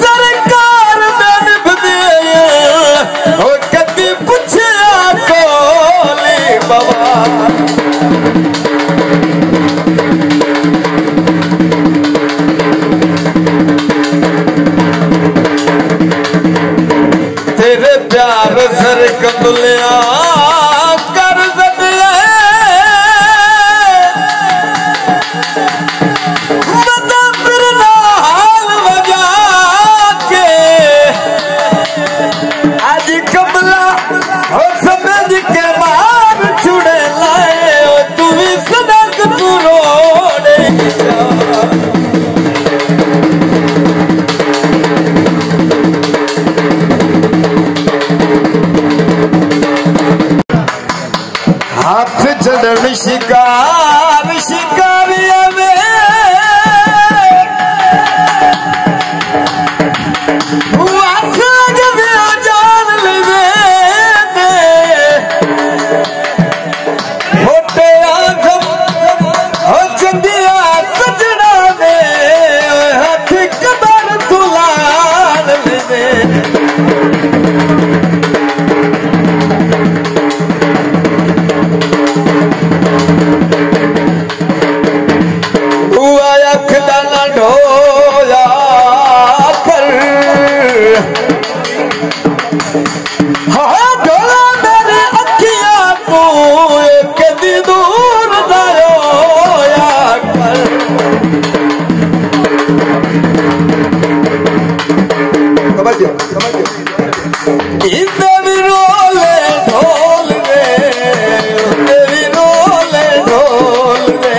सरकार कदी पुछया कोली बाबा तेरे प्यार सर कबलिया कर दिया बता फिर हाल बजा के आज कबला हो समझ के मार छुड़े लाए तू भी सदक तू रोड़े हाथ चढ़न शिकार शिकारिया में जान ले होटे आजम हो चंदिया सजना में हाथ कबर तुलान ले खदाना ढोया कर हाँ ढोला मेरी अखिया को कदी दूर दाया कर इतने भी रोले ढोल रे तेरी रोले ढोल रे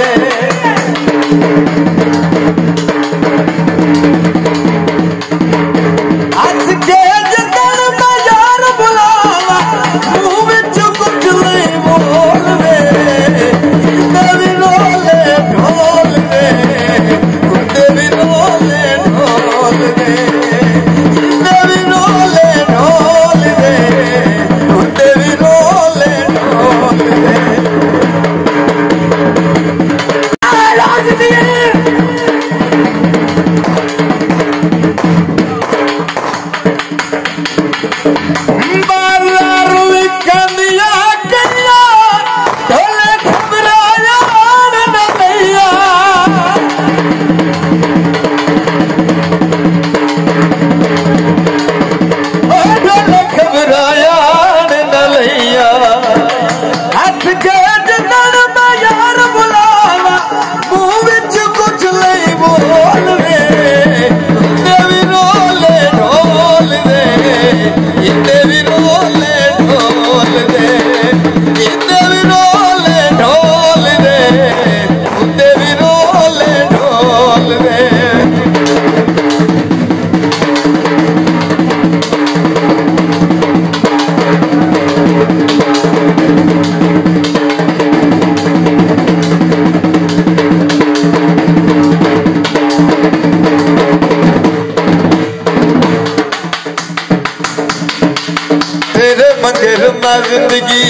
तेरे मगर मैं जिंदगी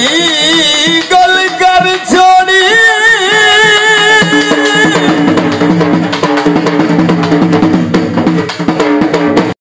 गल कर छोड़ी